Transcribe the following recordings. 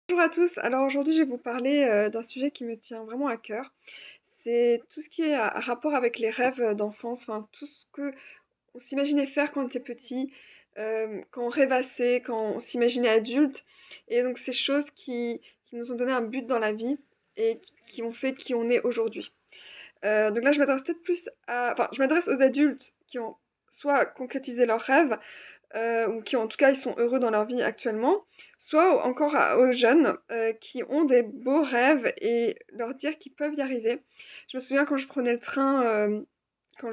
Bonjour à tous, alors aujourd'hui je vais vous parler d'un sujet qui me tient vraiment à cœur. C'est tout ce qui est à rapport avec les rêves d'enfance, enfin tout ce que on s'imaginait faire quand on était petit, quand on rêvassait, quand on s'imaginait adulte. Et donc ces choses qui nous ont donné un but dans la vie et qui ont fait qui on est aujourd'hui. Donc là je m'adresse peut-être plus à... Enfin je m'adresse aux adultes qui ont soit concrétisé leurs rêves, ou qui en tout cas ils sont heureux dans leur vie actuellement, soit encore aux jeunes qui ont des beaux rêves et leur dire qu'ils peuvent y arriver. Je me souviens quand je prenais le train, quand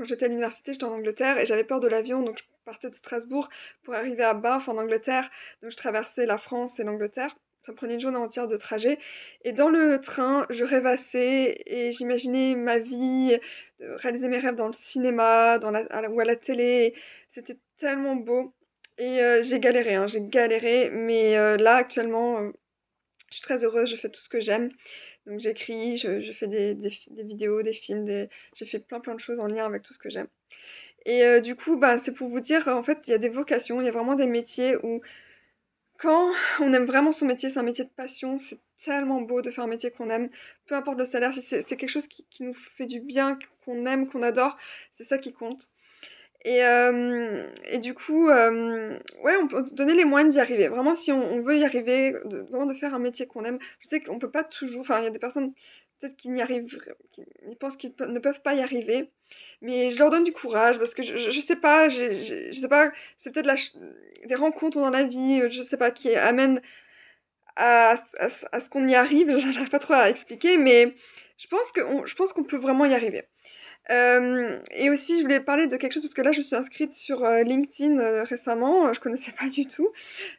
j'étais à l'université, j'étais en Angleterre et j'avais peur de l'avion, donc je partais de Strasbourg pour arriver à Bath en Angleterre, donc je traversais la France et l'Angleterre. Ça me prenait une journée entière de trajet. Et dans le train, je rêvassais et j'imaginais ma vie, réaliser mes rêves dans le cinéma, ou à la télé. C'était tellement beau. Et j'ai galéré, hein, j'ai galéré, mais là actuellement, je suis très heureuse, je fais tout ce que j'aime. Donc j'écris, je fais des vidéos, des films, j'ai fait plein de choses en lien avec tout ce que j'aime. Et du coup, bah, c'est pour vous dire, en fait, il y a des vocations, il y a vraiment des métiers où quand on aime vraiment son métier, c'est un métier de passion, c'est tellement beau de faire un métier qu'on aime, peu importe le salaire, si c'est quelque chose qui nous fait du bien, qu'on aime, qu'on adore, c'est ça qui compte. Et du coup, ouais, on peut se donner les moyens d'y arriver. Vraiment, si on veut y arriver, vraiment de faire un métier qu'on aime. Je sais qu'on peut pas toujours, enfin, il y a des personnes peut-être qui n'y arrivent, qui ils pensent qu'ils ne peuvent pas y arriver, mais je leur donne du courage parce que je sais pas, je sais pas, c'est peut-être des rencontres dans la vie, je sais pas, qui amènent à ce qu'on y arrive. J'arrive pas trop à expliquer, mais je pense qu'on peut vraiment y arriver. Et aussi, je voulais parler de quelque chose parce que là, je suis inscrite sur, LinkedIn, récemment, je connaissais pas du tout.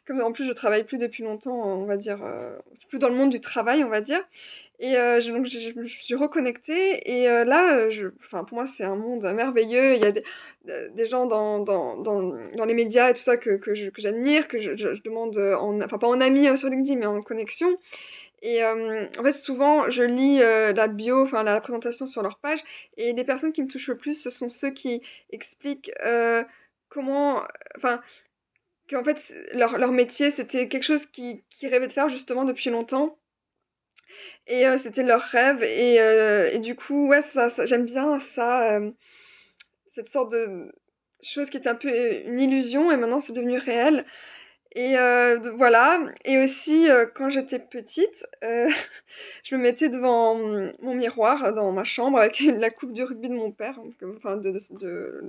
Comme en plus, je travaille plus depuis longtemps, on va dire, je suis plus dans le monde du travail, on va dire. Et je me suis reconnectée et là, enfin, pour moi, c'est un monde merveilleux. Il y a des gens dans les médias et tout ça que j'admire, que je demande, enfin, pas en ami, sur LinkedIn, mais en connexion. Et en fait, souvent, je lis, la bio, enfin la présentation sur leur page et les personnes qui me touchent le plus, ce sont ceux qui expliquent, comment enfin, qu'en fait, leur métier, c'était quelque chose qu'ils rêvaient de faire justement depuis longtemps et c'était leur rêve et du coup, ouais, ça j'aime bien ça, cette sorte de chose qui était un peu une illusion et maintenant c'est devenu réel. Et de voilà et aussi, quand j'étais petite, je me mettais devant, mon miroir dans ma chambre avec la coupe de rugby de mon père, donc enfin de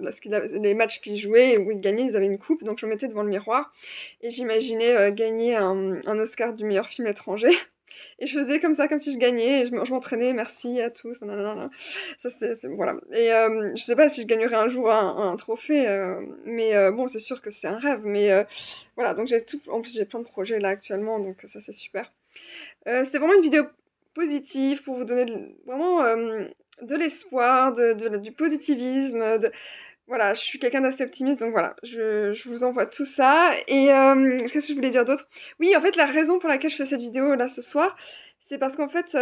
la ce qu'il avait les matchs qu'il jouait où il gagnait, ils avaient une coupe, donc je me mettais devant le miroir et j'imaginais, gagner un Oscar du meilleur film étranger et je faisais comme ça, comme si je gagnais et je m'entraînais: «Merci à tous, nanana». Ça c'est voilà et je sais pas si je gagnerai un jour un trophée, mais bon, c'est sûr que c'est un rêve, mais voilà, donc j'ai tout en plus, j'ai plein de projets là actuellement, donc ça, c'est super. C'est vraiment une vidéo positive pour vous donner vraiment, de l'espoir, du positivisme, voilà, je suis quelqu'un d'assez optimiste, donc voilà, je vous envoie tout ça et qu'est-ce que je voulais dire d'autre? Oui, en fait, la raison pour laquelle je fais cette vidéo là ce soir, c'est parce qu'en fait,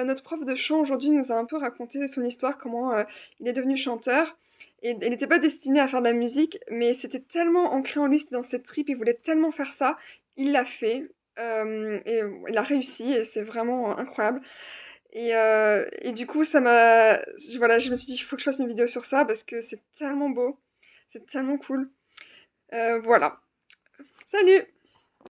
notre prof de chant aujourd'hui nous a un peu raconté son histoire, comment, il est devenu chanteur et il n'était pas destiné à faire de la musique, mais c'était tellement ancré en lui, c'était dans ses tripes, il voulait tellement faire ça, il l'a fait, et il a réussi et c'est vraiment incroyable. Et du coup, voilà, je me suis dit: «Il faut que je fasse une vidéo sur ça parce que c'est tellement beau, c'est tellement cool». Voilà. Salut!